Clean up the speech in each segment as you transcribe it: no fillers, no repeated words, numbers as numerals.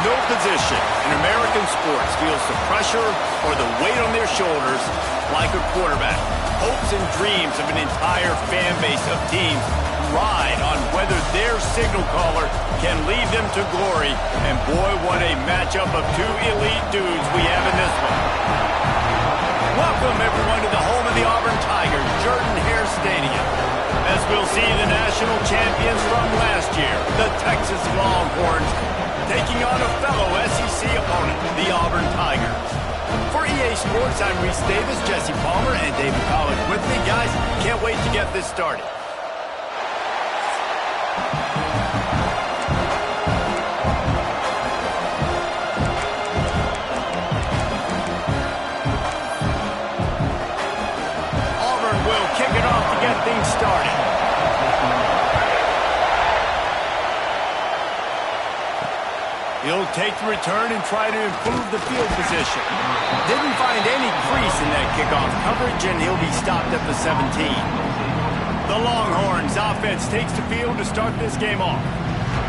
No position in American sports feels the pressure or the weight on their shoulders like a quarterback. Hopes and dreams of an entire fan base of teams ride on whether their signal caller can lead them to glory. And boy, what a matchup of two elite dudes we have in this one. Welcome, everyone, to the home of the Auburn Tigers, Jordan-Hare Stadium, as we'll see the national champions from last year, the Texas Longhorns, taking on a fellow SEC opponent, the Auburn Tigers. For EA Sports, I'm Reese Davis, Jesse Palmer, and David Collins with me. Guys, can't wait to get this started. Auburn will kick it off to get things started. He'll take the return and try to improve the field position. Didn't find any crease in that kickoff coverage, and he'll be stopped at the 17. The Longhorns offense takes the field to start this game off.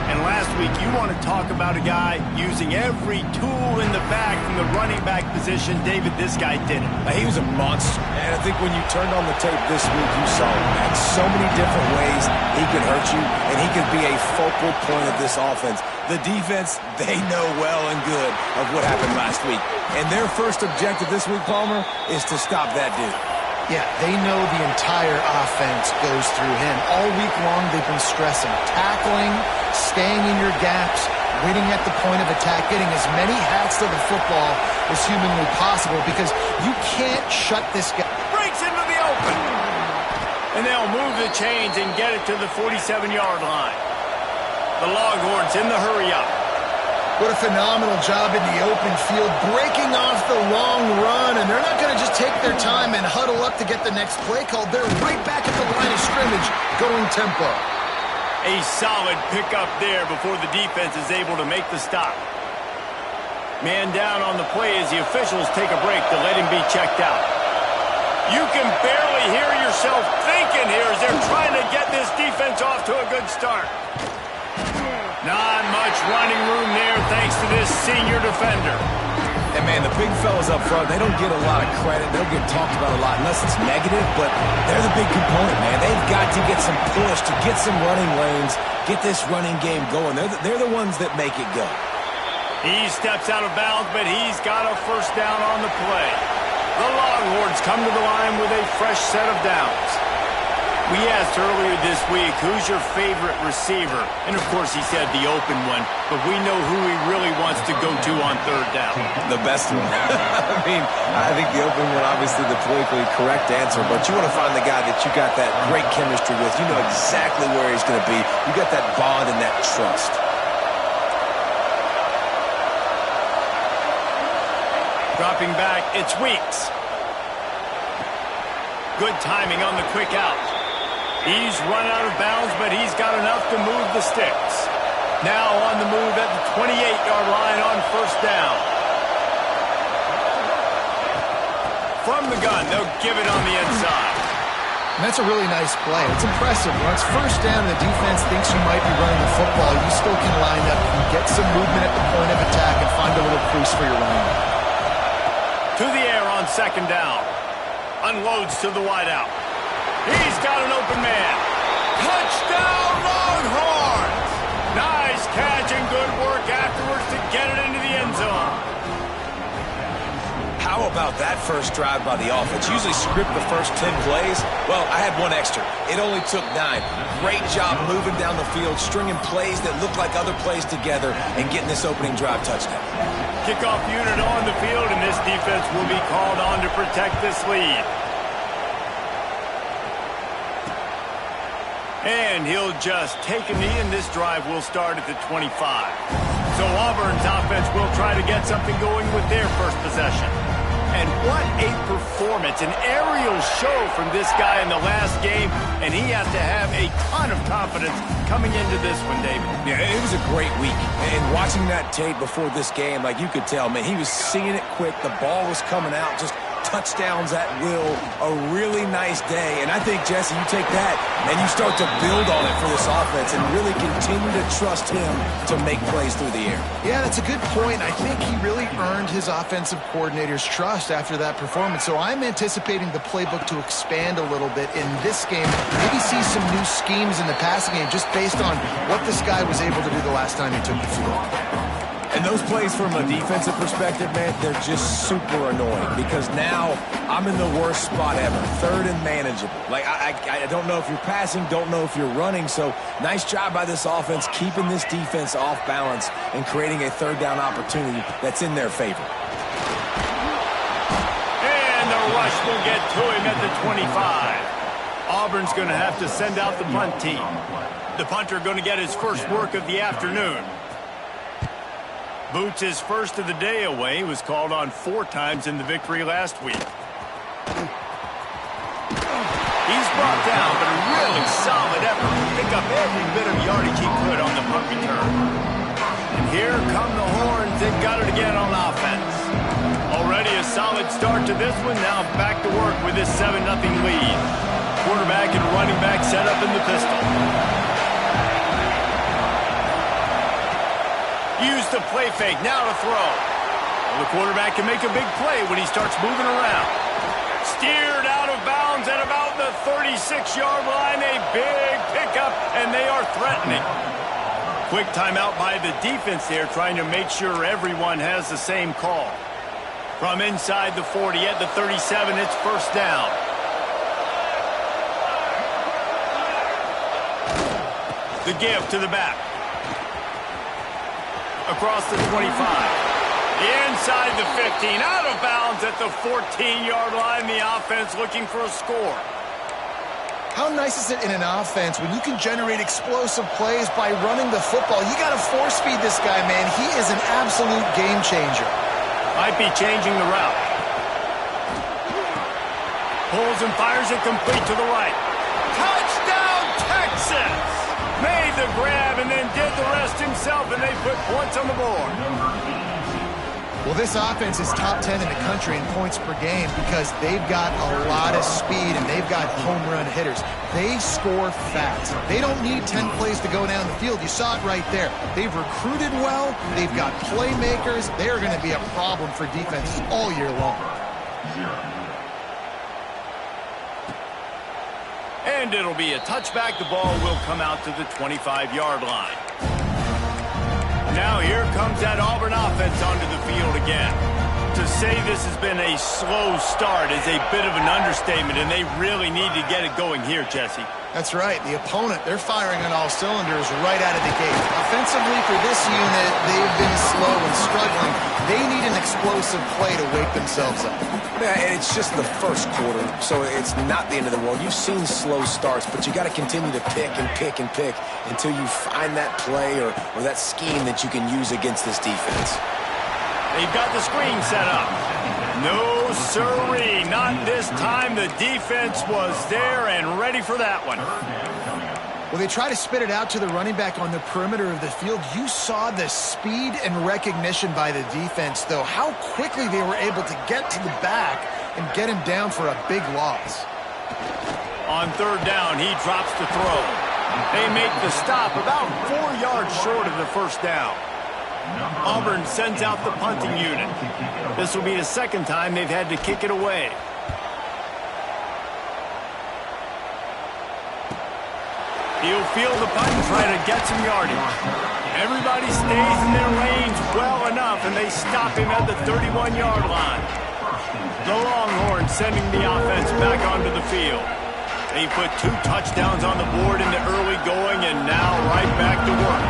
And last week, you want to talk about a guy using every tool in the back from the running back position. David, this guy did it. He was a monster. And I think when you turned on the tape this week, you saw him, man. So many different ways he could hurt you, and he could be a focal point of this offense. The defense, they know well and good of what happened last week. And their first objective this week, Palmer, is to stop that dude. Yeah, they know the entire offense goes through him. All week long, they've been stressing tackling, staying in your gaps, winning at the point of attack, getting as many hats to the football as humanly possible, because you can't shut this guy. Breaks into the open. And they'll move the chains and get it to the 47-yard line. The Longhorns in the hurry-up. What a phenomenal job in the open field, breaking off the long run, and they're not going to just take their time and huddle up to get the next play called. They're right back at the line of scrimmage, going tempo. A solid pickup there before the defense is able to make the stop. Man down on the play as the officials take a break to let him be checked out. You can barely hear yourself thinking here as they're trying to get this defense off to a good start. Not much running room there thanks to this senior defender. And, man, the big fellas up front, they don't get a lot of credit. They'll get talked about a lot unless it's negative, but they're the big component, man. They've got to get some push, to get some running lanes, get this running game going. They're the ones that make it go. He steps out of bounds, but he's got a first down on the play. The Longhorns come to the line with a fresh set of downs. We asked earlier this week, who's your favorite receiver? And, of course, he said the open one, but we know who he really wants to go to on third down. The best one. I think the open one, obviously the politically correct answer, but you want to find the guy that you got that great chemistry with. You know exactly where he's going to be. You got that bond and that trust. Dropping back, it's Weeks. Good timing on the quick out. He's run out of bounds, but he's got enough to move the sticks. Now on the move at the 28-yard line on first down. From the gun, they'll give it on the inside. And that's a really nice play. It's impressive. When it's first down and the defense thinks you might be running the football, you still can line up and get some movement at the point of attack and find a little crease for your running back. To the air on second down. Unloads to the wideout. He's got an open man. Touchdown, Longhorns! Nice catch and good work afterwards to get it into the end zone. How about that first drive by the offense? Usually script the first 10 plays. Well, I had one extra. It only took 9. Great job moving down the field, stringing plays that look like other plays together, and getting this opening drive touchdown. Kickoff unit on the field, and this defense will be called on to protect this lead. And he'll just take a knee, and this drive will start at the 25. So Auburn's offense will try to get something going with their first possession. And what a performance, an aerial show from this guy in the last game, and he has to have a ton of confidence coming into this one, David. Yeah, it was a great week. And watching that tape before this game, like you could tell, man, he was seeing it quick. The ball was coming out, just touchdowns at will, a really nice day. And I think, Jesse, you take that and you start to build on it for this offense and really continue to trust him to make plays through the air. Yeah, that's a good point. I think he really earned his offensive coordinator's trust after that performance. So I'm anticipating the playbook to expand a little bit in this game. Maybe see some new schemes in the passing game just based on what this guy was able to do the last time he took the field. And those plays from a defensive perspective, man, they're just super annoying because now I'm in the worst spot ever, third and manageable. Like, I don't know if you're passing, don't know if you're running, so nice job by this offense keeping this defense off balance and creating a third down opportunity that's in their favor. And the rush will get to him at the 25. Auburn's going to have to send out the punt team. The punter going to get his first work of the afternoon. Boots' first of the day away. He was called on 4 times in the victory last week. He's brought down, but a really solid effort to pick up every bit of yardage he could on the punt return. And here come the horns. They've got it again on offense. Already a solid start to this one. Now back to work with this 7-0 lead. Quarterback and running back set up in the pistol. Use the play fake, now to throw. Well, the quarterback can make a big play when he starts moving around. Steered out of bounds at about the 36-yard line. A big pickup, and they are threatening. Quick timeout by the defense there, trying to make sure everyone has the same call. From inside the 40 at the 37, it's first down. The give to the back. Across the 25. Inside the 15. Out of bounds at the 14-yard line. The offense looking for a score. How nice is it in an offense when you can generate explosive plays by running the football? You got to force feed this guy, man. He is an absolute game changer. Might be changing the route. Pulls and fires it complete to the right. Touchdown, Texas! Made the grab and then did the rest himself, and they put points on the board. Well, this offense is top 10 in the country in points per game because they've got a lot of speed and they've got home run hitters. They score fast. They don't need 10 plays to go down the field. You saw it right there. They've recruited well. They've got playmakers. They're going to be a problem for defenses all year long. And it'll be a touchback. The ball will come out to the 25-yard line. Now here comes that Auburn offense onto the field again. To say this has been a slow start is a bit of an understatement, and they really need to get it going here, Jesse. That's right. The opponent, they're firing on all cylinders right out of the gate. Offensively for this unit, they've been slow and struggling. They need an explosive play to wake themselves up. Yeah, and it's just the first quarter, so it's not the end of the world. You've seen slow starts, but you got to continue to pick and pick and pick until you find that play or that scheme that you can use against this defense. They've got the screen set up. No, sirree, not this time. The defense was there and ready for that one. Well, they try to spit it out to the running back on the perimeter of the field. You saw the speed and recognition by the defense, though. How quickly they were able to get to the back and get him down for a big loss. On third down, he drops the throw. They make the stop about 4 yards short of the first down. Auburn sends out the punting unit. This will be the second time they've had to kick it away. He'll field the punt and try to get some yardage. Everybody stays in their lanes well enough, and they stop him at the 31-yard line. The Longhorns sending the offense back onto the field. They put 2 touchdowns on the board in the early going, and now right back to work.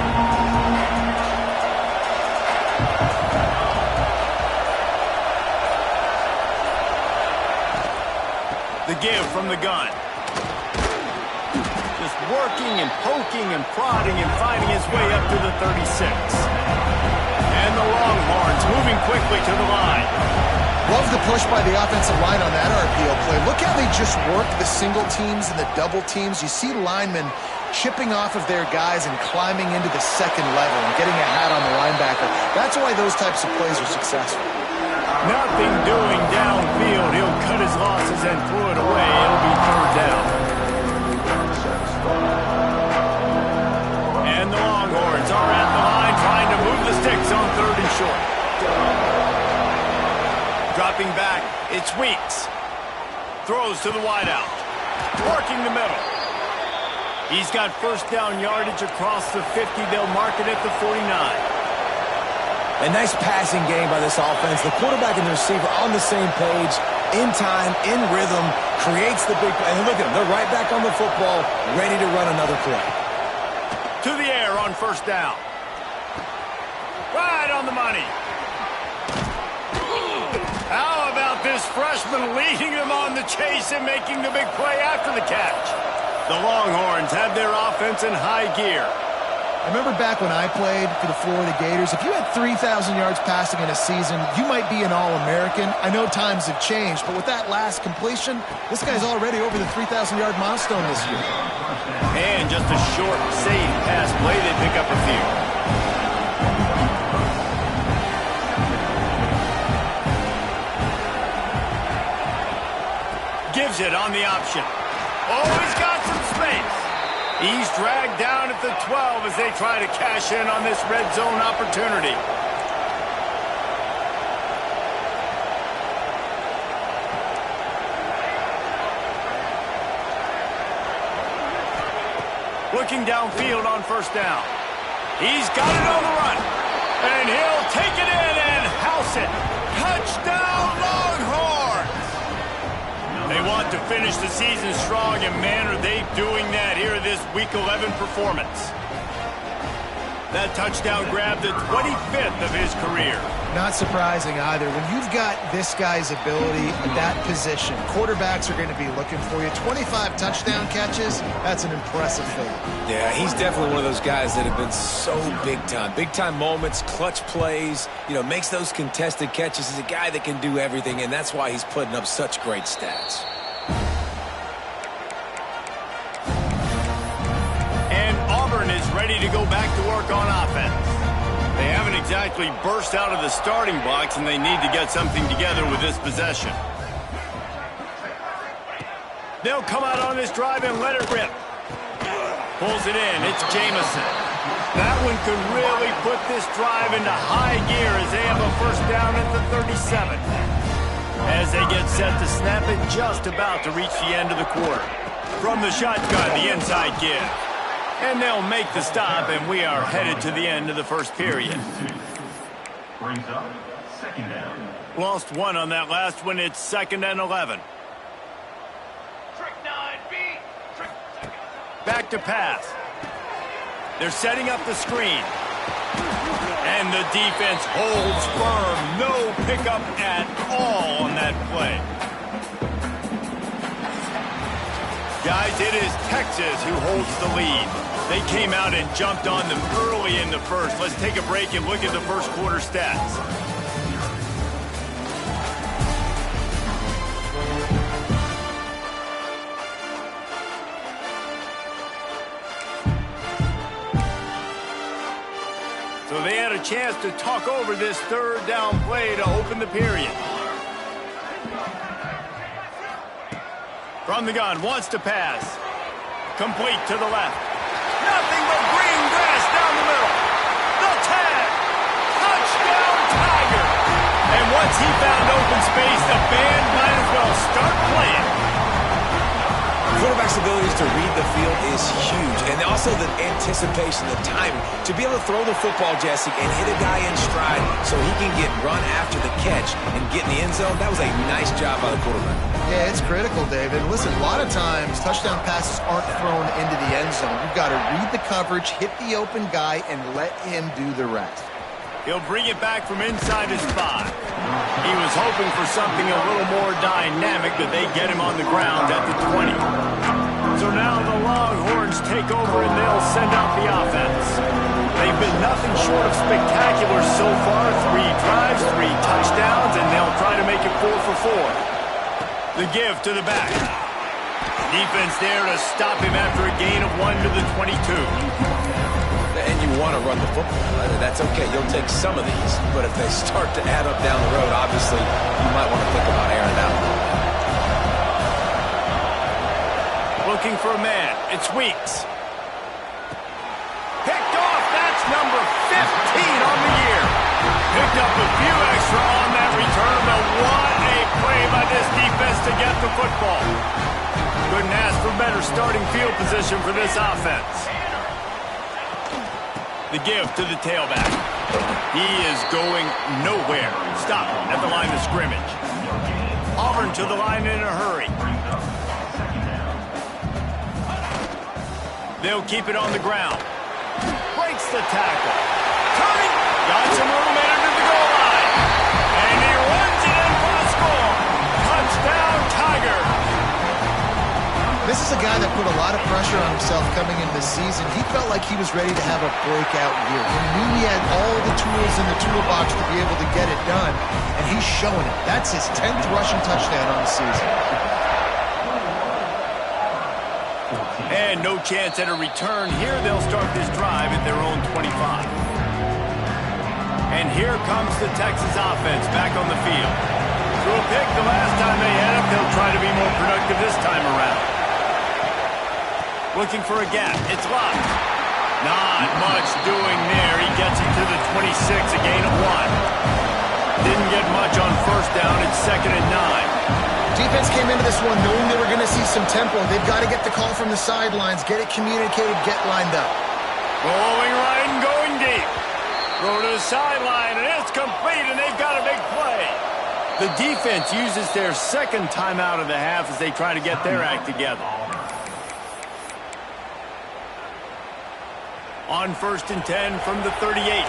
The give from the gun. Just working and poking and prodding and finding his way up to the 36. And the Longhorns moving quickly to the line. Love the push by the offensive line on that RPO play. Look how they just work the single teams and the double teams. You see linemen chipping off of their guys and climbing into the second level and getting a hat on the linebacker. That's why those types of plays are successful. Nothing doing downfield. He'll cut his losses and throw it away. It'll be third down. And the Longhorns are at the line trying to move the sticks on third and short. Dropping back, it's Weeks. Throws to the wideout. Working the middle. He's got first down yardage across the 50. They'll mark it at the 49. A nice passing game by this offense. The quarterback and the receiver on the same page, in time, in rhythm, creates the big play. And look at them. They're right back on the football, ready to run another play. To the air on first down. Right on the money. How about this freshman leading them on the chase and making the big play after the catch? The Longhorns have their offense in high gear. I remember back when I played for the Florida Gators, if you had 3,000 yards passing in a season, you might be an All-American. I know times have changed, but with that last completion, this guy's already over the 3,000-yard milestone this year. And just a short, safe pass play, they pick up a few. Gives it on the option. Oh, he's got some space. He's dragged down at the 12 as they try to cash in on this red zone opportunity. Looking downfield on first down. He's got it on the run. And he'll take it in and house it. Touchdown, Longhorns! They want to finish the season strong, and man, are they doing that here in this Week 11 performance. That touchdown grabbed the 25th of his career. Not surprising either. When you've got this guy's ability at that position, quarterbacks are going to be looking for you. 25 touchdown catches, that's an impressive thing. Yeah, he's definitely one of those guys that have been so big time. Big time moments, clutch plays, makes those contested catches. He's a guy that can do everything, and that's why he's putting up such great stats. And Auburn is ready to go back to work on offense. They haven't exactly burst out of the starting blocks, and they need to get something together with this possession. They'll come out on this drive and let it rip. Pulls it in. It's Jamison. That one could really put this drive into high gear as they have a first down at the 37. As they get set to snap it, just about to reach the end of the quarter. From the shotgun, the inside give. And they'll make the stop, and we are headed to the end of the first period. Brings up second down. Lost one on that last one. It's 2nd and 11. Trick 9B. Trick second. Back to pass. They're setting up the screen. And the defense holds firm. No pickup at all on that play. Guys, it is Texas who holds the lead. They came out and jumped on them early in the first. Let's take a break and look at the first quarter stats. So they had a chance to talk over this third down play to open the period. From the gun, wants to pass. Complete to the left. Nothing but green grass down the middle. The tag. Touchdown, Tiger. And once he found open space, the band might as well start playing. Quarterback's abilities to read the field is huge. And also the anticipation, the timing. To be able to throw the football, Jesse, and hit a guy in stride so he can get run after the catch and get in the end zone, that was a nice job by the quarterback. Yeah, it's critical, David. Listen, a lot of times touchdown passes aren't thrown into the end zone. You've got to read the coverage, hit the open guy, and let him do the rest. He'll bring it back from inside his 5. He was hoping for something a little more dynamic, but they get him on the ground at the 20. So now the Longhorns take over and they'll send out the offense. They've been nothing short of spectacular so far. 3 drives, 3 touchdowns, and they'll try to make it 4 for 4. The give to the back. Defense there to stop him after a gain of 1 to the 22. And you want to run the football. That's okay. You'll take some of these. But if they start to add up down the road, obviously, you might want to think about airing out a little bit. Looking for a man. It's Weeks. Picked off. That's number 15 on the year. Picked up a few extra on that return, but what a play by this defense to get the football. Couldn't ask for better starting field position for this offense. The give to the tailback. He is going nowhere. Stop at the line of scrimmage. Auburn to the line in a hurry. They'll keep it on the ground. Breaks the tackle. Turning. Got some room into the goal line. And he runs it in for a score. Touchdown, Tiger. This is a guy that put a lot of pressure on himself coming into the season. He felt like he was ready to have a breakout year. He knew he had all the tools in the toolbox to be able to get it done, and he's showing it. That's his 10th rushing touchdown on the season. And no chance at a return. Here they'll start this drive at their own 25. And here comes the Texas offense back on the field. Threw a pick the last time they had it. They'll try to be more productive this time around. Looking for a gap. It's locked. Not much doing there. He gets it to the 26, a gain of 1. Didn't get much on first down. It's 2nd and 9. Defense came into this one knowing they were going to see some tempo. They've got to get the call from the sidelines, get it communicated, get lined up. Rolling right and going deep. Throw to the sideline, and it's complete, and they've got a big play. The defense uses their second timeout of the half as they try to get their act together. On 1st and 10 from the 38.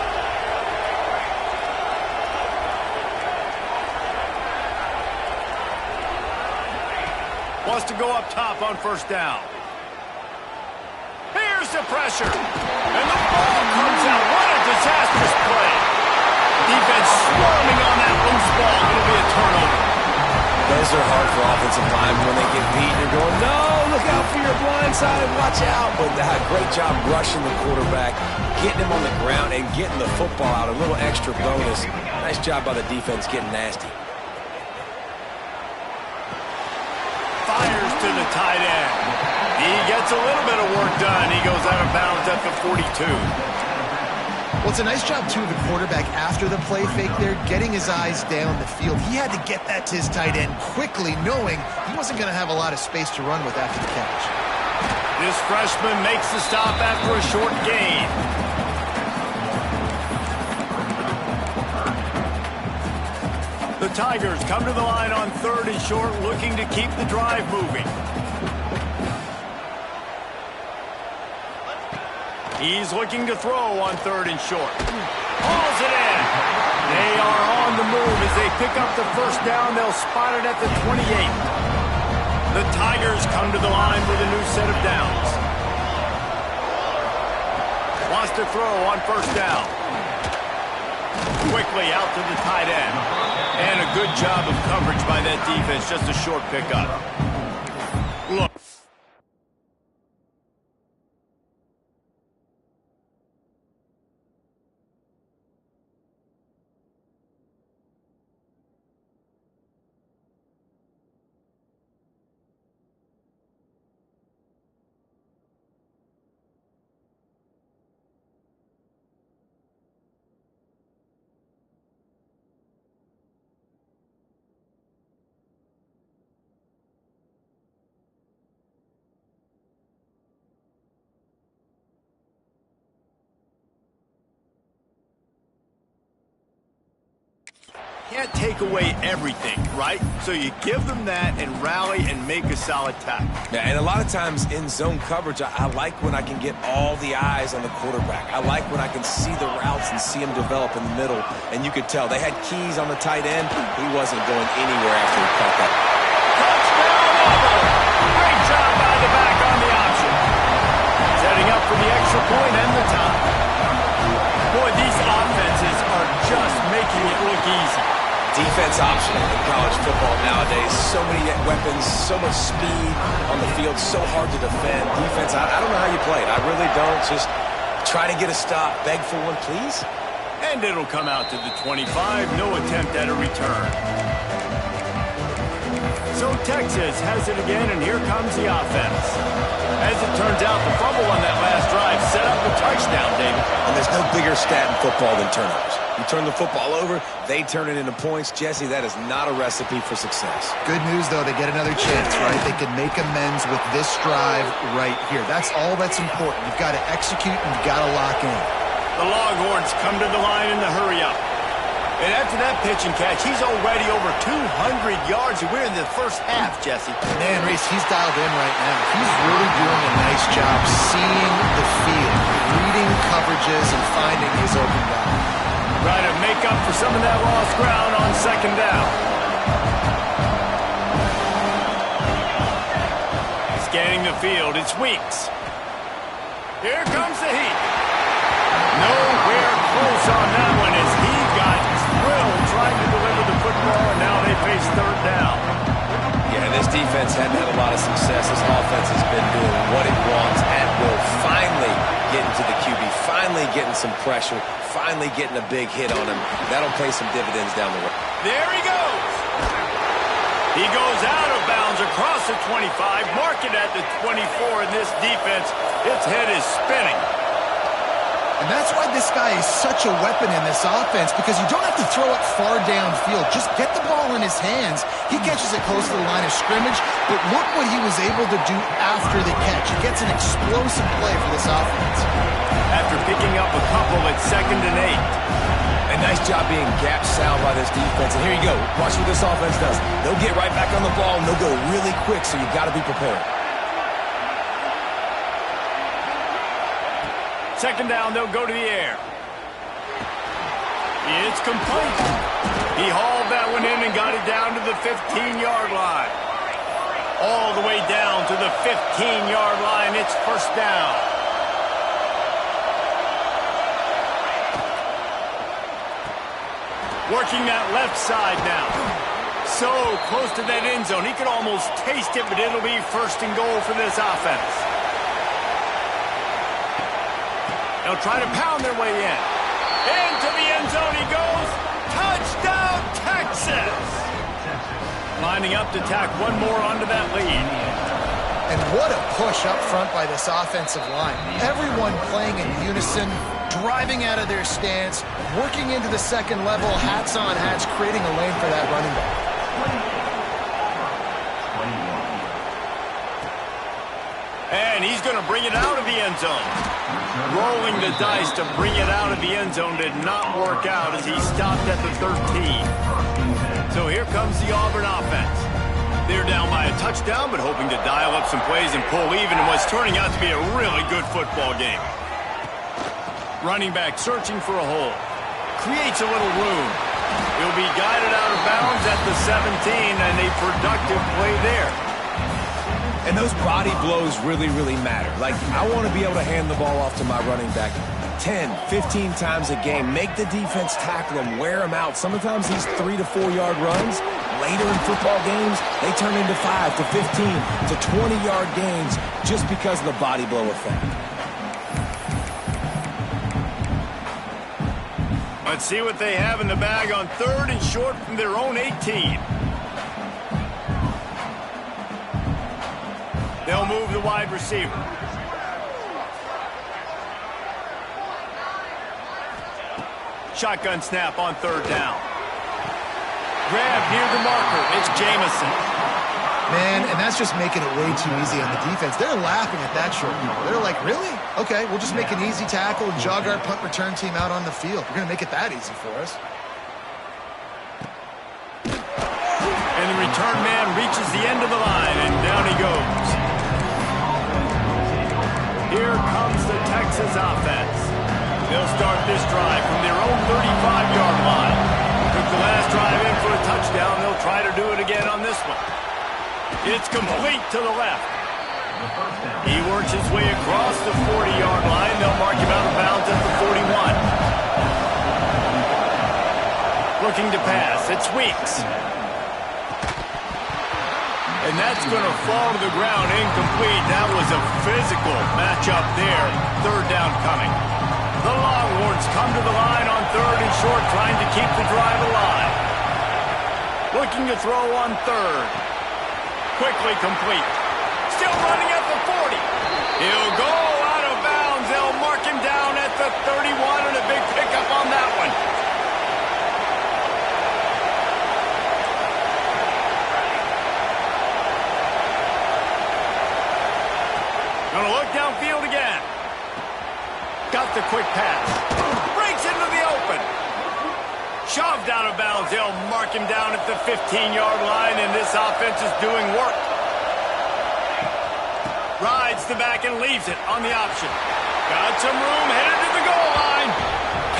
Wants to go up top on first down. Here's the pressure. And the ball comes out. What a disastrous play. Defense swarming on that loose ball. It'll be a turnover. Those are hard for offensive linemen when they get beat. You're going, no, look out for your blind side. Watch out. But great job rushing the quarterback, getting him on the ground, and getting the football out. A little extra bonus. Nice job by the defense getting nasty. Fires to the tight end. He gets a little bit of work done. He goes out of bounds at the 42. Well, it's a nice job, too, of the quarterback after the play fake there, getting his eyes down the field. He had to get that to his tight end quickly, knowing he wasn't going to have a lot of space to run with after the catch. This freshman makes the stop after a short gain. The Tigers come to the line on 3rd and short, looking to keep the drive moving. He's looking to throw on 3rd and short. Hauls it in. They are on the move as they pick up the first down. They'll spot it at the 28. The Tigers come to the line with a new set of downs. Wants to throw on first down. Quickly out to the tight end. And a good job of coverage by that defense. Just a short pickup. Look. Can't take away everything, right? So you give them that and rally and make a solid tackle. Yeah, and a lot of times in zone coverage, I like when I can get all the eyes on the quarterback. I like when I can see the routes and see them develop in the middle. And you could tell they had keys on the tight end. He wasn't going anywhere after he caught that. Touchdown, Auburn! Great job by the back on the option. Setting up for the extra point and the tie. Boy, these offenses are just making it look easy. Defense optional in college football nowadays. So many weapons, so much speed on the field, so hard to defend. Defense, I don't know how you play it. I really don't. Just Try to get a stop. Beg for one, please. And it'll come out to the 25. No attempt at a return. So Texas has it again, and here comes the offense. As it turns out, the fumble on that last drive set up a touchdown, David. And there's no bigger stat in football than turnovers. You turn the football over, they turn it into points. Jesse, that is not a recipe for success. Good news, though, they get another chance, right? They can make amends with this drive right here. That's all that's important. You've got to execute and you've got to lock in. The Longhorns come to the line in the hurry up. And after that pitch and catch, he's already over 200 yards. We're in the first half, Jesse. Man, Reese, he's dialed in right now. He's really doing a nice job seeing the field, reading coverages, and finding his open guy. Trying to make up for some of that lost ground on second down. Scanning the field, it's Weeks. Here comes the heat. Nowhere close on that one as he got drilled trying to deliver the football, and now they face third down. Yeah, this defense hadn't had a lot of success. This offense has been doing what it wants at will. Finally getting to the QB, finally getting some pressure, finally getting a big hit on him. That'll pay some dividends down the road. There he goes. He goes out of bounds across the 25, mark it at the 24, and this defense, its head is spinning. And that's why this guy is such a weapon in this offense, because you don't have to throw it far downfield. Just get the ball in his hands. He catches it close to the line of scrimmage, but look what he was able to do after the catch. He gets an explosive play for this offense. After picking up a couple at 2nd and 8. A nice job being gap sound by this defense. And here you go. Watch what this offense does. They'll get right back on the ball, and they'll go really quick, so you've got to be prepared. Second down, they'll go to the air. It's complete. He hauled that one in and got it down to the 15-yard line. All the way down to the 15-yard line. It's first down. Working that left side now. So close to that end zone. He could almost taste it, but it'll be first and goal for this offense. They'll try to pound their way in. Into the end zone he goes. Touchdown, Texas! Lining up to tack one more onto that lead. And what a push up front by this offensive line. Everyone playing in unison, driving out of their stance, working into the second level, hats on hats, creating a lane for that running back. And he's going to bring it out of the end zone. Rolling the dice to bring it out of the end zone did not work out as he stopped at the 13. So here comes the Auburn offense. They're down by a touchdown, but hoping to dial up some plays and pull even in what's turning out to be a really good football game. Running back searching for a hole. Creates a little room. He'll be guided out of bounds at the 17, and a productive play there. And those body blows really, really matter. Like, I want to be able to hand the ball off to my running back 10, 15 times a game. Make the defense tackle him, wear him out. Sometimes these 3 to 4 yard runs, later in football games, they turn into 5 to 15 to 20-yard gains just because of the body blow effect. Let's see what they have in the bag on 3rd and short from their own 18. They'll move the wide receiver. Shotgun snap on 3rd down. Grab near the marker. It's Jamison. Man, and that's just making it way too easy on the defense. They're laughing at that short call. They're like, really? Okay, we'll just make an easy tackle and jog our punt return team out on the field. We're going to make it that easy for us. And the return man reaches the end of the line, and down he goes. Here comes the Texas offense. They'll start this drive from their own 35-yard line. Took the last drive in for a touchdown. They'll try to do it again on this one. It's complete to the left. He works his way across the 40-yard line. They'll mark him out of bounds at the 41. Looking to pass. It's Weeks. And that's going to fall to the ground incomplete. That was a physical matchup there. 3rd down coming. The Longhorns come to the line on 3rd and short, trying to keep the drive alive. Looking to throw on 3rd. Quickly complete. Still running at the 40. He'll go out of bounds. They'll mark him down at the 31, and a big pickup on that one. Gonna look downfield again. Got the quick pass. Breaks into the open. Shoved out of bounds. They'll mark him down at the 15-yard line, and this offense is doing work. Rides the back and leaves it on the option. Got some room, headed to the goal line.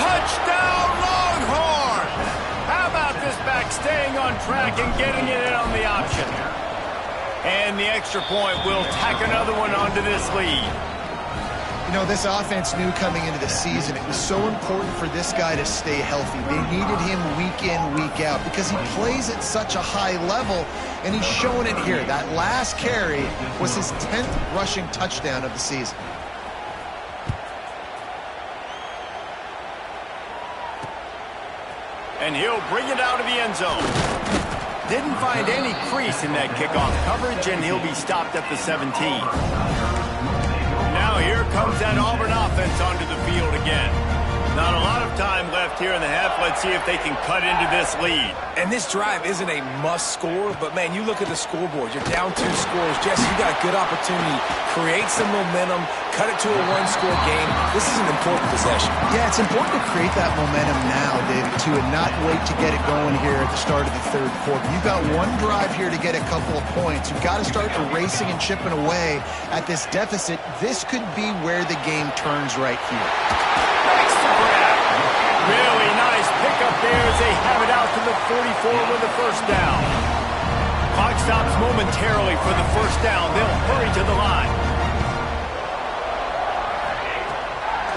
Touchdown, Longhorns! How about this back staying on track and getting it in on the option? And the extra point will tack another one onto this lead. You know, this offense knew coming into the season it was so important for this guy to stay healthy. They needed him week in, week out because he plays at such a high level, and he's showing it here. That last carry was his 10th rushing touchdown of the season. And he'll bring it out of the end zone. Didn't find any crease in that kickoff coverage, and he'll be stopped at the 17. Now here comes that Auburn offense onto the field again. Not a lot of time left here in the half. Let's see if they can cut into this lead. And this drive isn't a must score, but man, you look at the scoreboard. You're down 2 scores. Jesse, you got a good opportunity. Create some momentum. Cut it to a 1-score game. This is an important possession. Yeah, it's important to create that momentum now, David, too, and not wait to get it going here at the start of the 3rd quarter. You've got one drive here to get a couple of points. You've got to start racing and chipping away at this deficit. This could be where the game turns right here. Makes the grab. Really nice pickup there as they have it out to the 44 with the first down. Clock stops momentarily for the first down. They'll hurry to the line.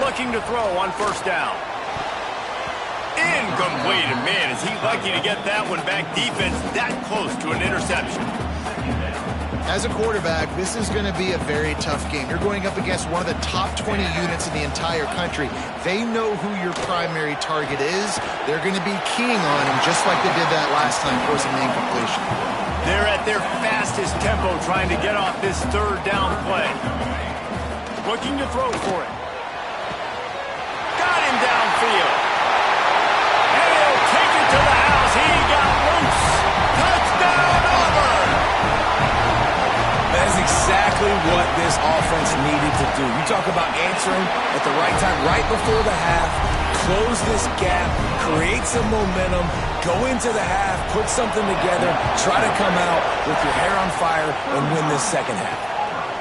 Looking to throw on first down. Incomplete. And man, is he lucky to get that one back. Defense that close to an interception. As a quarterback, this is going to be a very tough game. You're going up against one of the top 20 units in the entire country. They know who your primary target is. They're going to be keying on him just like they did that last time, forcing the incompletion. They're at their fastest tempo trying to get off this 3rd down play. Looking to throw for it. Got him downfield. And he'll take it to the house. He got loose. Touchdown, Auburn! That is exactly what this offense needed to do. You talk about answering at the right time, right before the half, close this gap, create some momentum, go into the half, put something together, try to come out with your hair on fire and win this second half.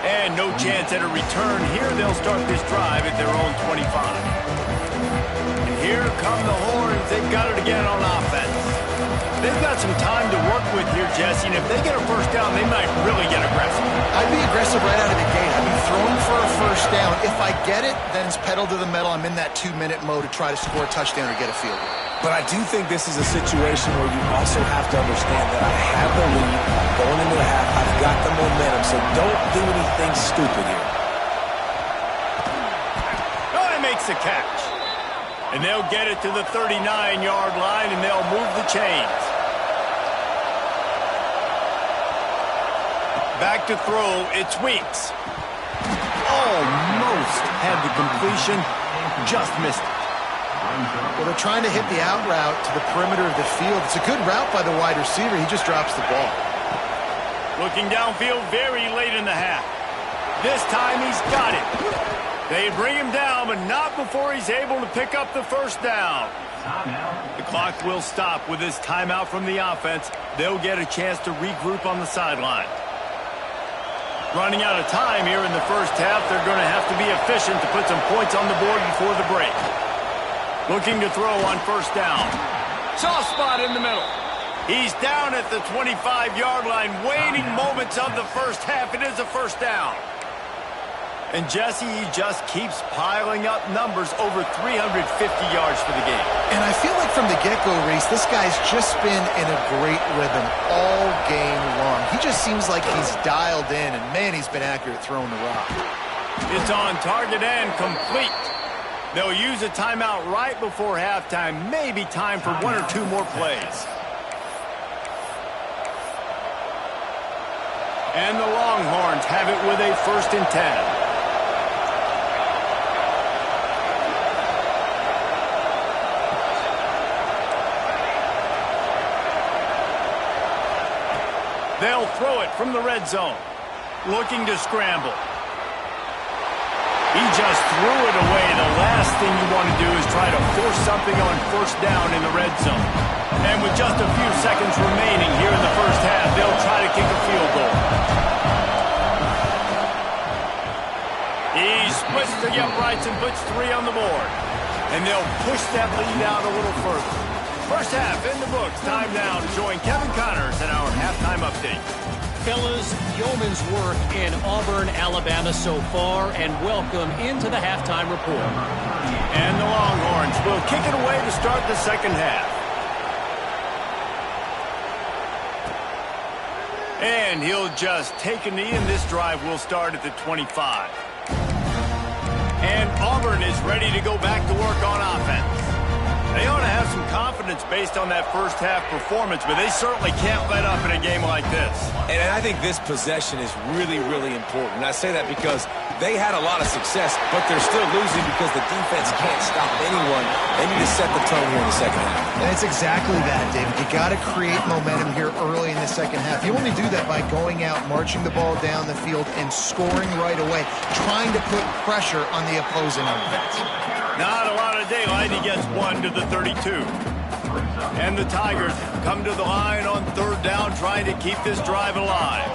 And no chance at a return here. They'll start this drive at their own 25. And here come the Horns. They've got it again on offense. They've got some time to work with here, Jesse, and if they get a first down, they might really get aggressive. I'd be aggressive right out of the gate. I'd be throwing for a first down. If I get it, then it's pedal to the metal. I'm in that 2-minute mode to try to score a touchdown or get a field goal. But I do think this is a situation where you also have to understand that I have the lead going into the half. I've got the momentum, so don't do anything stupid here. Oh, he makes the catch. And they'll get it to the 39-yard line, and they'll move the chains. Back to throw, it's Weeks. Almost had the completion, just missed it. Well, they're trying to hit the out route to the perimeter of the field. It's a good route by the wide receiver. He just drops the ball. Looking downfield very late in the half. This time he's got it. They bring him down, but not before he's able to pick up the first down. The clock will stop with this timeout from the offense. They'll get a chance to regroup on the sideline. Running out of time here in the first half. They're going to have to be efficient to put some points on the board before the break. Looking to throw on first down. Soft spot in the middle. He's down at the 25-yard line. Waning moments of the first half. It is a first down. And Jesse, he just keeps piling up numbers, over 350 yards for the game. And I feel like from the get-go, Reese, this guy's just been in a great rhythm all game long. He just seems like he's dialed in, and man, he's been accurate throwing the rock. It's on target and complete. They'll use a timeout right before halftime. Maybe time for one or two more plays. And the Longhorns have it with a 1st and 10. They'll throw it from the red zone. Looking to scramble. He just threw it away. The last thing you want to do is try to force something on 1st down in the red zone. And with just a few seconds remaining here in the 1st half, they'll try to kick a field goal. He splits the uprights and puts 3 on the board. And they'll push that lead out a little further. 1st half in the books. Time now to join Kevin Connors in our halftime update. Fellas, yeoman's work in Auburn, Alabama so far, and welcome into the halftime report. And the Longhorns will kick it away to start the 2nd half. And he'll just take a knee, and this drive will start at the 25. And Auburn is ready to go back to work on offense. They ought to have some confidence based on that 1st half performance, but they certainly can't let up in a game like this. And I think this possession is really, really important. And I say that because they had a lot of success, but they're still losing because the defense can't stop anyone. They need to set the tone here in the 2nd half. And it's exactly that, David. You got to create momentum here early in the 2nd half. You only do that by going out, marching the ball down the field, and scoring right away, trying to put pressure on the opposing offense. Not a lot of daylight. He gets 1 to the 32. And the Tigers come to the line on 3rd down, trying to keep this drive alive.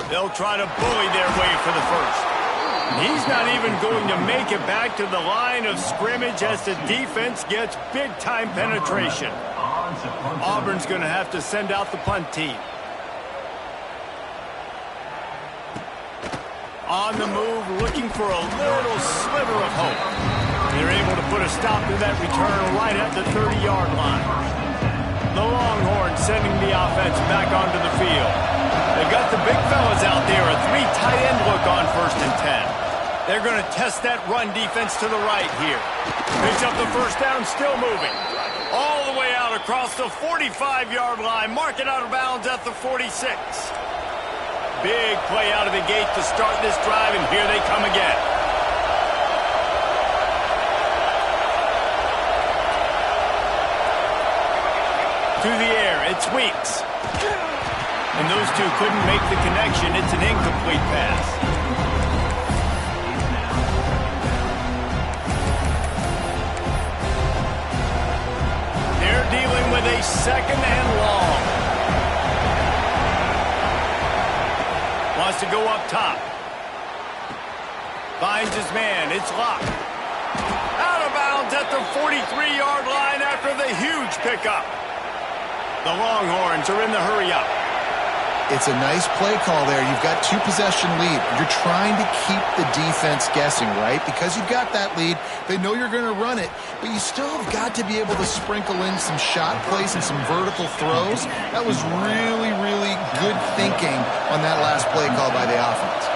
They'll try to bully their way for the 1st. He's not even going to make it back to the line of scrimmage as the defense gets big-time penetration. Auburn's going to have to send out the punt team. On the move, looking for a little sliver of hope. They're able to put a stop to that return right at the 30-yard line. The Longhorns sending the offense back onto the field. They've got the big fellas out there, a 3 tight end look on 1st and 10. They're going to test that run defense to the right here. Picks up the 1st down, still moving. All the way out across the 45-yard line. Mark it out of bounds at the 46. Big play out of the gate to start this drive, and here they come again. To the air, it's Weeks. And those two couldn't make the connection. It's an incomplete pass. They're dealing with a 2nd and long. Wants to go up top. Finds his man. It's locked. Out of bounds at the 43-yard line after the huge pickup. The Longhorns are in the hurry-up. It's a nice play call there. You've got 2-possession lead. You're trying to keep the defense guessing, right? Because you've got that lead. They know you're going to run it, but you still have got to be able to sprinkle in some shot plays and some vertical throws. That was really, really good thinking on that last play call by the offense.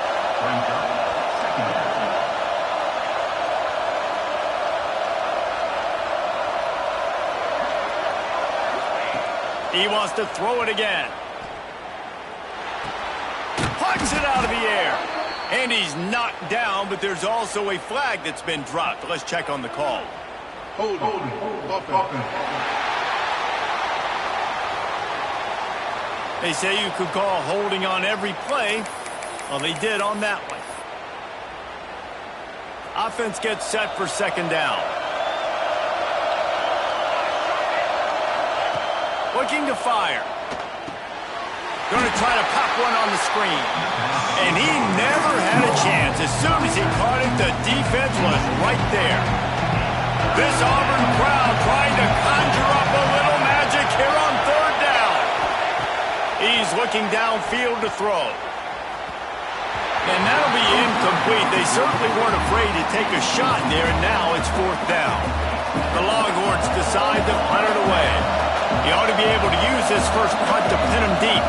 He wants to throw it again. Pucks it out of the air. And he's knocked down, but there's also a flag that's been dropped. Let's check on the call. Hold. They say you could call holding on every play. Well, they did on that one. Offense gets set for 2nd down. Looking to fire. Going to try to pop one on the screen. And he never had a chance. As soon as he caught it, the defense was right there. This Auburn crowd trying to conjure up a little magic here on 3rd down. He's looking downfield to throw. And that'll be incomplete. They certainly weren't afraid to take a shot there, and now it's 4th down. The Longhorns decide to punt it away. He ought to be able to use his first punt to pin him deep.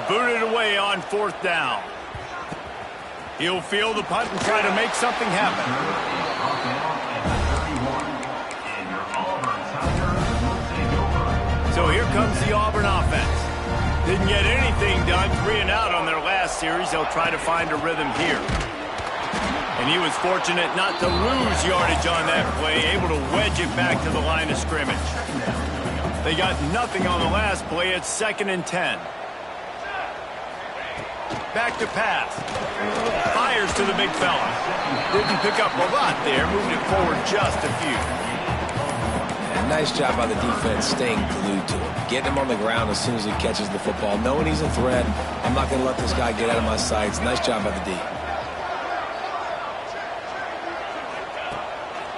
booted away on 4th down. He'll field the punt and try to make something happen. So here comes the Auburn offense. Didn't get anything done, 3 and out on their last series. They'll try to find a rhythm here. And he was fortunate not to lose yardage on that play, able to wedge it back to the line of scrimmage. They got nothing on the last play. It's 2nd and 10. Back to pass. Fires to the big fella. Didn't pick up a lot there. Moved it forward just a few. And nice job by the defense staying glued to him. Getting him on the ground as soon as he catches the football. Knowing he's a threat. I'm not going to let this guy get out of my sights. Nice job by the D.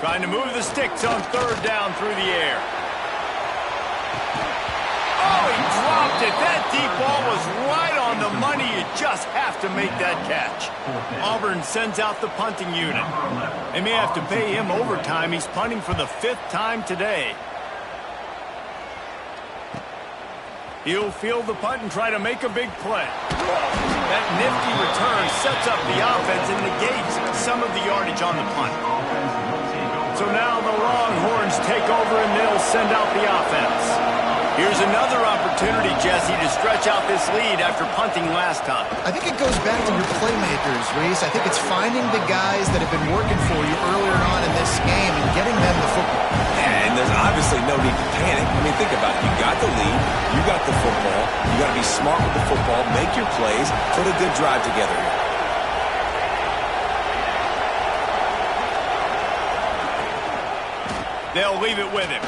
Trying to move the sticks on 3rd down through the air. Oh, he dropped it. That deep ball was right on the money. You just have to make that catch. Auburn sends out the punting unit. They may have to pay him overtime. He's punting for the 5th time today. He'll field the punt and try to make a big play. That nifty return sets up the offense and negates some of the yardage on the punt. So now the Longhorns take over and they'll send out the offense. Here's another opportunity, Jesse, to stretch out this lead after punting last time. I think it goes back to your playmakers, Reese. I think it's finding the guys that have been working for you earlier on in this game and getting them the football. And there's obviously no need to panic. I mean, think about it. You got the lead. You got the football. You got to be smart with the football. Make your plays. Put a good drive together here. They'll leave it with him.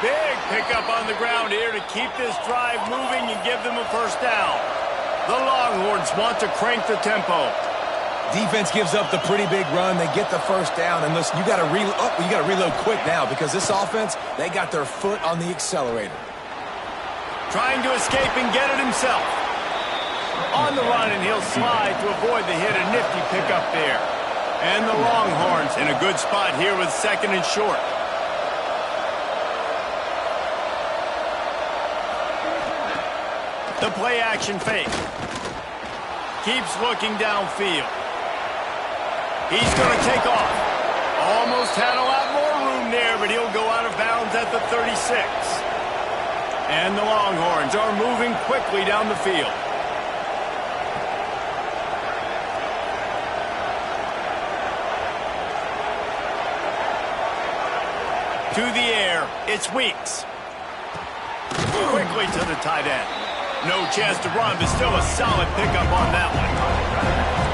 Big pickup on the ground here to keep this drive moving and give them a 1st down. The Longhorns want to crank the tempo. Defense gives up the pretty big run. They get the 1st down. And listen, you got to reload quick now because this offense, they got their foot on the accelerator. Trying to escape and get it himself. On the run, and he'll slide to avoid the hit. A nifty pickup there. And the Longhorns in a good spot here with 2nd and short. The play action fake. Keeps looking downfield. He's going to take off. Almost had a lot more room there, but he'll go out of bounds at the 36. And the Longhorns are moving quickly down the field. To the air, it's Weeks. Quickly to the tight end. No chance to run, but still a solid pickup on that one.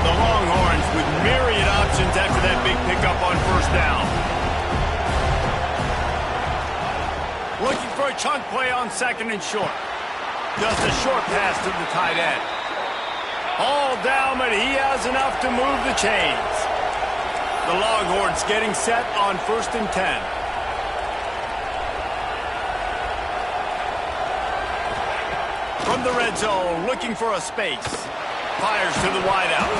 The Longhorns with myriad options after that big pickup on 1st down. Looking for a chunk play on 2nd and short. Just a short pass to the tight end. All down, but he has enough to move the chains. The Longhorns getting set on 1st and 10. From the red zone, looking for a space. Fires to the wideout.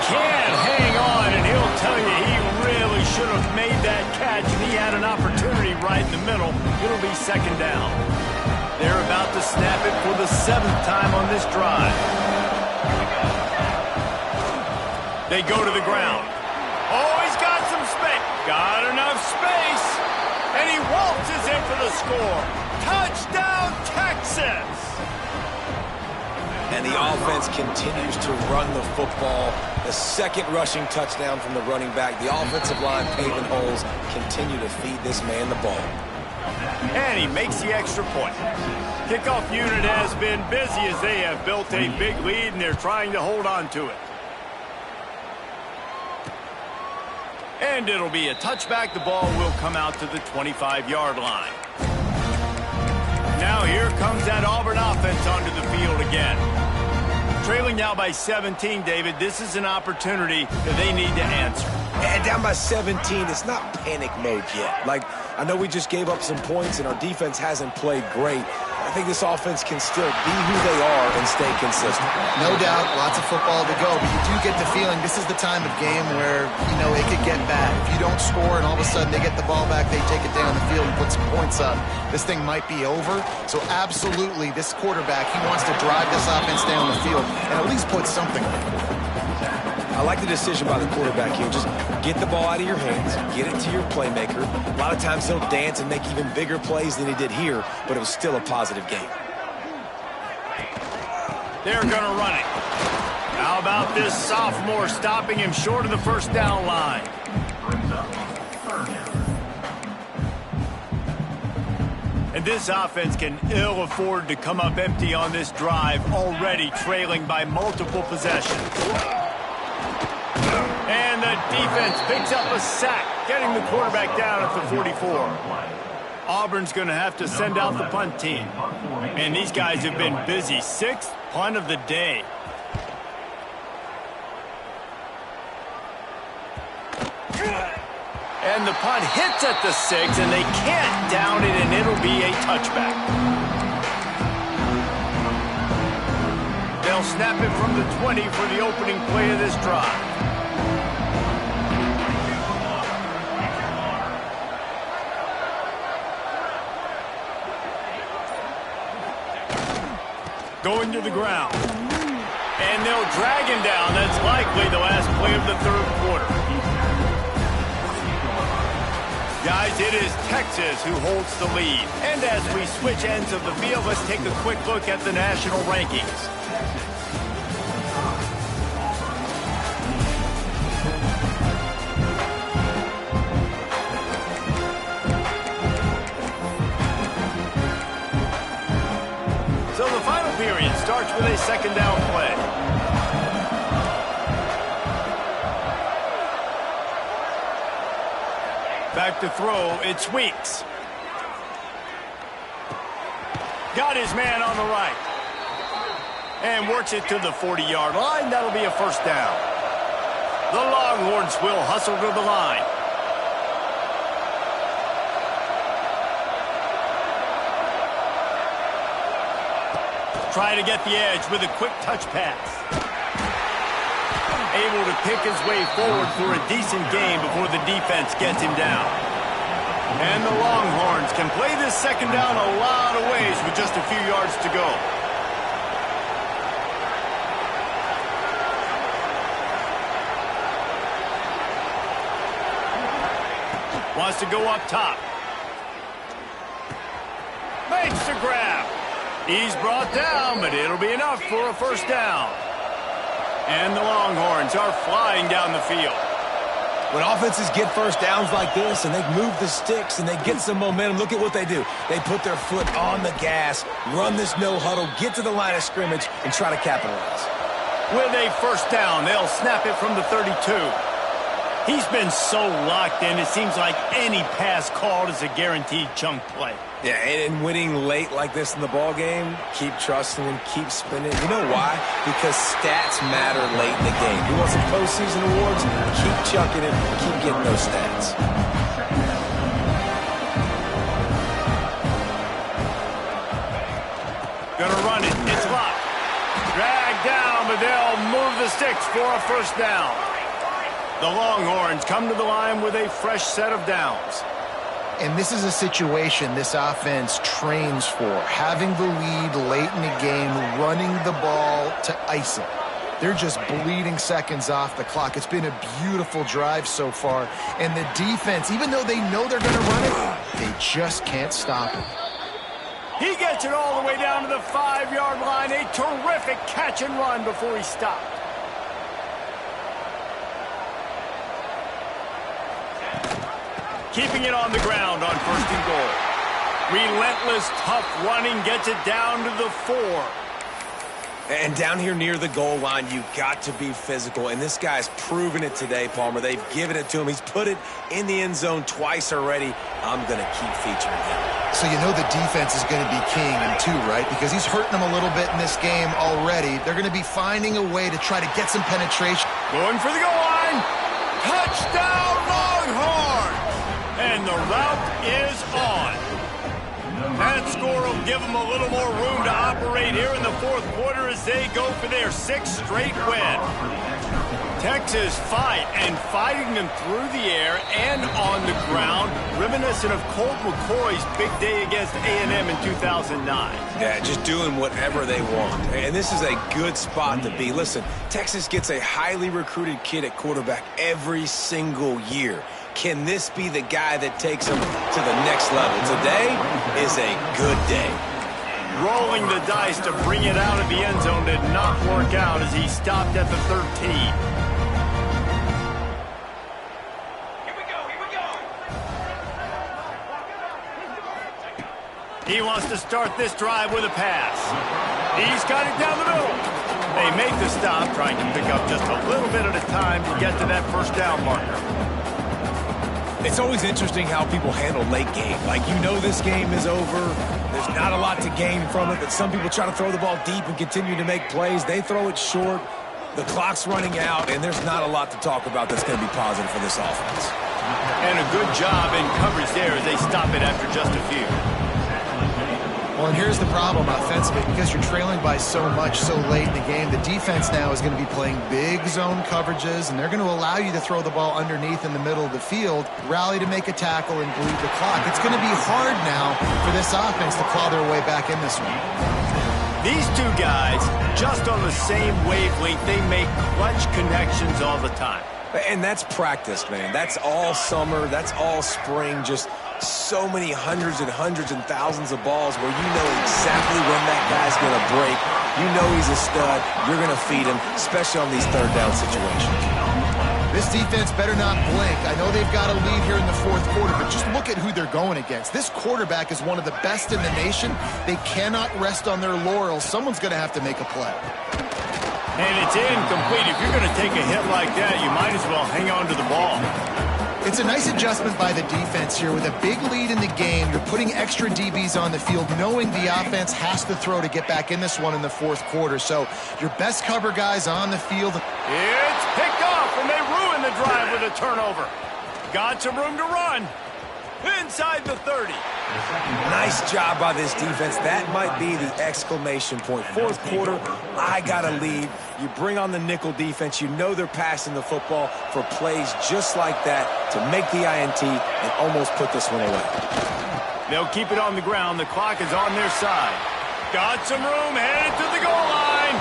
Can't hang on, and he'll tell you he really should have made that catch, and he had an opportunity right in the middle. It'll be 2nd down. They're about to snap it for the 7th time on this drive. They go to the ground. Oh, he's got some space. Got enough space. And he waltzes in for the score. Touchdown, Texas! And the offense continues to run the football. The 2nd rushing touchdown from the running back. The offensive line paving holes continue to feed this man the ball. And he makes the extra point. Kickoff unit has been busy as they have built a big lead, and they're trying to hold on to it. And it'll be a touchback. The ball will come out to the 25-yard line. Now here comes that Auburn offense onto the field again. Trailing now by 17, David. This is an opportunity that they need to answer. And down by 17, it's not panic mode yet. Like, I know we just gave up some points and our defense hasn't played great. I think this offense can still be who they are and stay consistent. No doubt, lots of football to go, but you do get the feeling this is the time of game where, you know, it could get back. If you don't score and all of a sudden they get the ball back, they take it down the field and put some points up, this thing might be over. So absolutely, this quarterback, he wants to drive this offense down the field and at least put something on it. I like the decision by the quarterback here. Just get the ball out of your hands, get it to your playmaker. A lot of times he'll dance and make even bigger plays than he did here, but it was still a positive game. They're going to run it. How about this sophomore stopping him short of the first down line? And this offense can ill afford to come up empty on this drive, already trailing by multiple possessions. And the defense picks up a sack, getting the quarterback down at the 44. Auburn's going to have to send out the punt team. And these guys have been busy. Sixth punt of the day. And the punt hits at the 6, and they can't down it, and it'll be a touchback. They'll snap it from the 20 for the opening play of this drive. Going to the ground. And they'll drag him down. That's likely the last play of the third quarter. Guys, it is Texas who holds the lead. And as we switch ends of the field, let's take a quick look at the national rankings. So the final period starts with a second down play. Back to throw, it's Weeks. Got his man on the right. And works it to the 40-yard line. That'll be a first down. The Longhorns will hustle to the line. Try to get the edge with a quick touch pass. Able to pick his way forward for a decent game before the defense gets him down. And the Longhorns can play this second down a lot of ways with just a few yards to go. Wants to go up top. Makes the grab. He's brought down, but it'll be enough for a first down. And the Longhorns are flying down the field. When offenses get first downs like this and they move the sticks and they get some momentum, look at what they do. They put their foot on the gas, run this no huddle, get to the line of scrimmage, and try to capitalize. With a first down, they'll snap it from the 32. He's been so locked in, it seems like any pass called is a guaranteed chunk play. Yeah, and winning late like this in the ball game, keep trusting him, keep spinning. You know why? Because stats matter late in the game. You want some postseason awards? Keep chucking it, keep getting those stats. Gonna run it. It's locked. Dragged down, but they'll move the sticks for a first down. The Longhorns come to the line with a fresh set of downs. And this is a situation this offense trains for. Having the lead late in the game, running the ball to ice it. They're just bleeding seconds off the clock. It's been a beautiful drive so far. And the defense, even though they know they're going to run it, they just can't stop it. He gets it all the way down to the 5-yard line. A terrific catch and run before he stopped. Keeping it on the ground on first and goal. Relentless, tough running gets it down to the 4. And down here near the goal line, you've got to be physical. And this guy's proven it today, Palmer. They've given it to him. He's put it in the end zone twice already. I'm going to keep featuring him. So you know the defense is going to be keying him too, right? Because he's hurting them a little bit in this game already. They're going to be finding a way to try to get some penetration. Going for the goal line. Touchdown, Longhorns! And the route is on. That score will give them a little more room to operate here in the fourth quarter as they go for their 6th straight win. Texas fight, and fighting them through the air and on the ground, reminiscent of Colt McCoy's big day against A&M in 2009. Yeah, just doing whatever they want. And this is a good spot to be. Listen, Texas gets a highly recruited kid at quarterback every single year. Can this be the guy that takes them to the next level? Today is a good day. Rolling the dice to bring it out of the end zone did not work out as he stopped at the 13. He wants to start this drive with a pass. He's got it down the middle. They make the stop, trying to pick up just a little bit at a time to get to that first down marker. It's always interesting how people handle late game. Like, you know this game is over. There's not a lot to gain from it, but some people try to throw the ball deep and continue to make plays. They throw it short. The clock's running out, and there's not a lot to talk about that's going to be positive for this offense. And a good job in coverage there as they stop it after just a few. Well, and here's the problem offensively. Because you're trailing by so much so late in the game, the defense now is going to be playing big zone coverages, and they're going to allow you to throw the ball underneath in the middle of the field, rally to make a tackle, and bleed the clock. It's going to be hard now for this offense to claw their way back in this one. These two guys, just on the same wavelength, they make clutch connections all the time. And that's practice, man. That's all summer. That's all spring. Just so many hundreds and thousands of balls where you know exactly when that guy's going to break. You know he's a stud. You're going to feed him, especially on these third down situations. This defense better not blink. I know they've got a lead here in the fourth quarter, but just look at who they're going against. This quarterback is one of the best in the nation. They cannot rest on their laurels. Someone's going to have to make a play. And it's incomplete. If you're going to take a hit like that, you might as well hang on to the ball. It's a nice adjustment by the defense here. With a big lead in the game, you're putting extra DBs on the field, knowing the offense has to throw to get back in this one in the fourth quarter. So your best cover guys on the field. It's picked off, and they ruin the drive with a turnover. Got some room to run. Inside the 30. Nice job by this defense. That might be the exclamation point. Fourth quarter, I got to lead. You bring on the nickel defense. You know they're passing the football for plays just like that to make the INT and almost put this one away. They'll keep it on the ground. The clock is on their side. Got some room, headed to the goal line.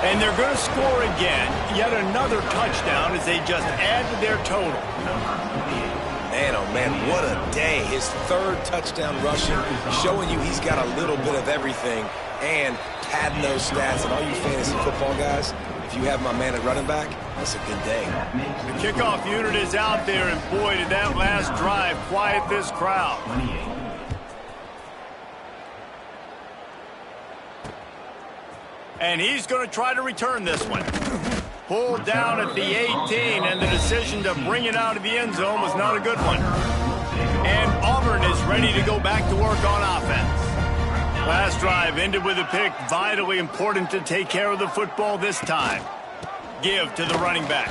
And they're going to score again. Yet another touchdown as they just add to their total. Man, oh man, what a day. His third touchdown rushing, showing you he's got a little bit of everything and padding those stats. And all you fantasy football guys, if you have my man at running back, that's a good day. The kickoff unit is out there, and boy, did that last drive quiet this crowd. And he's going to try to return this one. Pulled down at the 18, and the decision to bring it out of the end zone was not a good one. And Auburn is ready to go back to work on offense. Last drive ended with a pick. Vitally important to take care of the football this time. Give to the running back.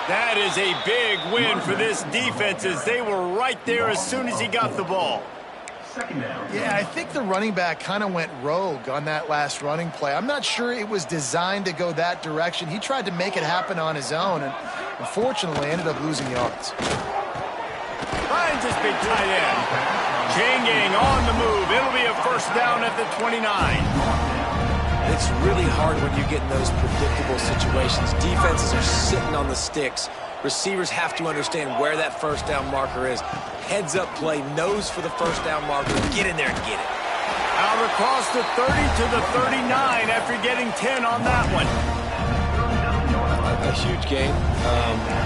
That is a big win for this defense as they were right there as soon as he got the ball. Yeah, I think the running back kind of went rogue on that last running play. I'm not sure it was designed to go that direction. He tried to make it happen on his own, and unfortunately ended up losing yards. Finds his big tight end. Chain gang on the move. It'll be a first down at the 29. It's really hard when you get in those predictable situations. Defenses are sitting on the sticks. Receivers have to understand where that first down marker is. Heads-up play, nose for the first down marker. Get in there and get it. Out across the 30 to the 39 after getting 10 on that one. A huge game.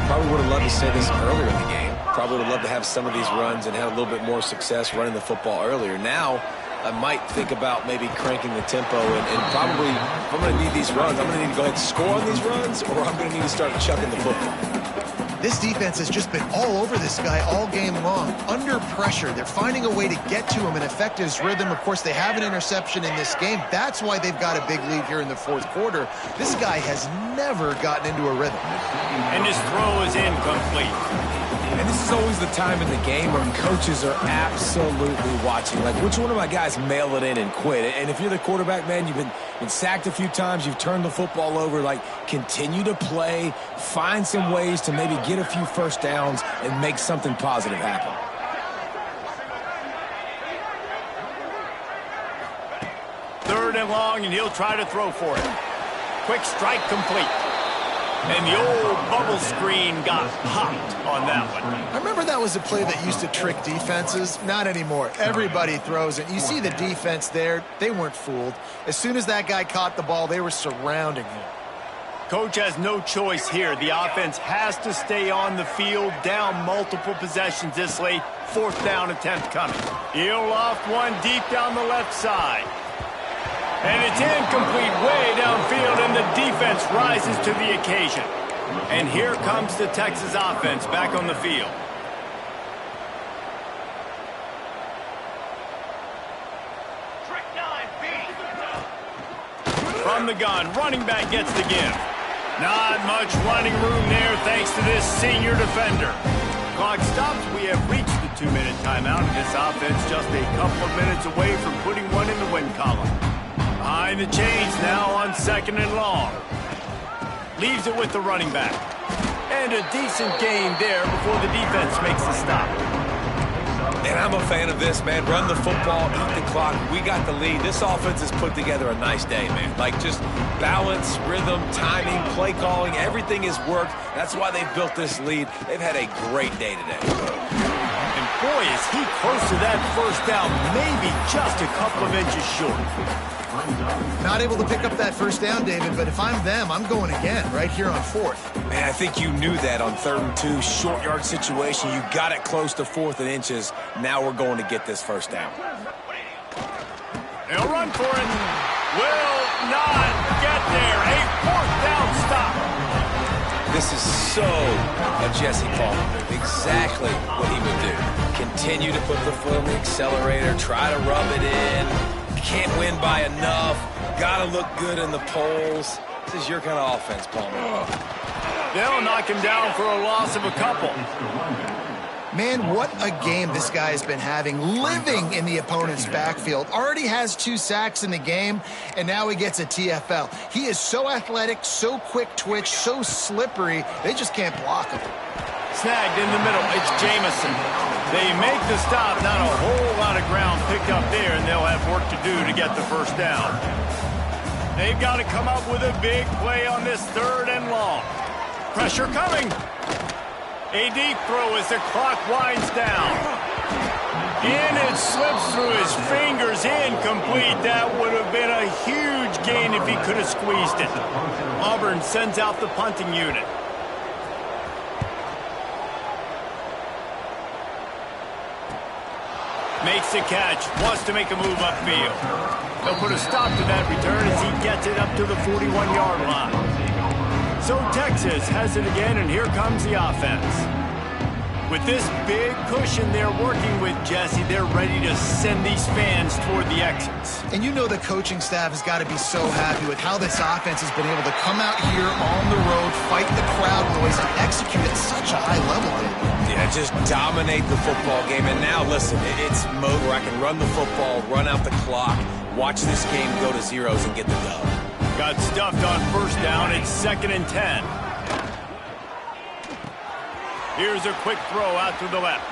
Probably would have loved to say this earlier in the game. Probably would have loved to have some of these runs and have a little bit more success running the football earlier. Now, I might think about maybe cranking the tempo and probably, if I'm going to need these runs, I'm going to need to go ahead and score on these runs, or I'm going to need to start chucking the football. This defense has just been all over this guy all game long. Under pressure, they're finding a way to get to him and affect his rhythm. Of course, they have an interception in this game. That's why they've got a big lead here in the fourth quarter. This guy has never gotten into a rhythm. And his throw is incomplete. And this is always the time in the game where coaches are absolutely watching. Like, which one of my guys mail it in and quit? And if you're the quarterback, man, you've been sacked a few times, you've turned the football over, like, continue to play, find some ways to maybe get a few first downs and make something positive happen. Third and long, and he'll try to throw for it. Quick strike complete. And the old bubble screen got popped on that one. I remember that was a play that used to trick defenses. Not anymore. Everybody throws it. You see the defense there. They weren't fooled. As soon as that guy caught the ball, they were surrounding him. Coach has no choice here. The offense has to stay on the field, down multiple possessions this late. Fourth down attempt coming. He'll loft one deep down the left side. And it's incomplete way downfield, and the defense rises to the occasion. And here comes the Texas offense back on the field. Trick 9B. From the gun, running back gets the give. Not much running room there thanks to this senior defender. Clock stops. We have reached the 2-minute timeout, and this offense just a couple of minutes away from putting one in the win column. Behind the chains now on second and long. Leaves it with the running back. And a decent gain there before the defense makes the stop. And I'm a fan of this, man. Run the football, eat the clock. We got the lead. This offense has put together a nice day, man. Like, just balance, rhythm, timing, play calling, everything has worked. That's why they've built this lead. They've had a great day today. And boy, is he close to that first down, maybe just a couple of inches short. Not able to pick up that first down, David, but if I'm them, I'm going again right here on fourth. Man, I think you knew that on 3rd and 2, short yard situation. You got it close to 4th and inches. Now we're going to get this first down. They'll run for it. Will not get there. A 4th down stop. This is so a Jesse Palmer move. Exactly what he would do. Continue to put the foot on the accelerator, try to rub it in. Can't win by enough. Got to look good in the polls. This is your kind of offense, Palmer. They'll knock him down for a loss of a couple. Man, what a game this guy has been having, living in the opponent's backfield. Already has 2 sacks in the game, and now he gets a TFL. He is so athletic, so quick twitch, so slippery, they just can't block him. Snagged in the middle. It's Jamison. They make the stop. Not a whole lot of ground picked up there, and they'll have work to do to get the first down. They've got to come up with a big play on this 3rd and long. Pressure coming. A deep throw as the clock winds down. And it slips through his fingers. Incomplete. That would have been a huge gain if he could have squeezed it. Auburn sends out the punting unit. Makes the catch, wants to make a move upfield. They'll put a stop to that return as he gets it up to the 41-yard line. So Texas has it again, and here comes the offense. With this big cushion they're working with, Jesse, they're ready to send these fans toward the exits. And you know the coaching staff has got to be so happy with how this offense has been able to come out here on the road, fight the crowd noise, and execute at such a high level, David. Yeah, just dominate the football game. And now, listen, it's mode where I can run the football, run out the clock, watch this game go to zeros and get the dub. Got stuffed on first down. It's 2nd and 10. Here's a quick throw out to the left.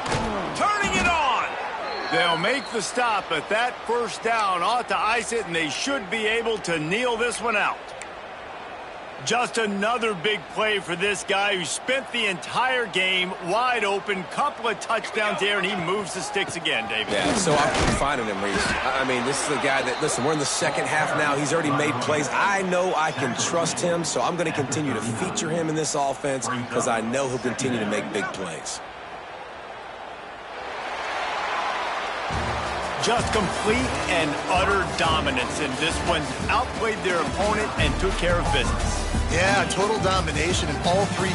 Turning it on. They'll make the stop, but that first down ought to ice it, and they should be able to kneel this one out. Just another big play for this guy who spent the entire game wide open. Couple of touchdowns there, and he moves the sticks again, David. Yeah, so I'm finding him, Reese. I mean, this is the guy that, listen, we're in the second half now. He's already made plays. I know I can trust him, so I'm going to continue to feature him in this offense because I know he'll continue to make big plays. Just complete and utter dominance in this one. Outplayed their opponent and took care of business. Yeah, total domination in all 3.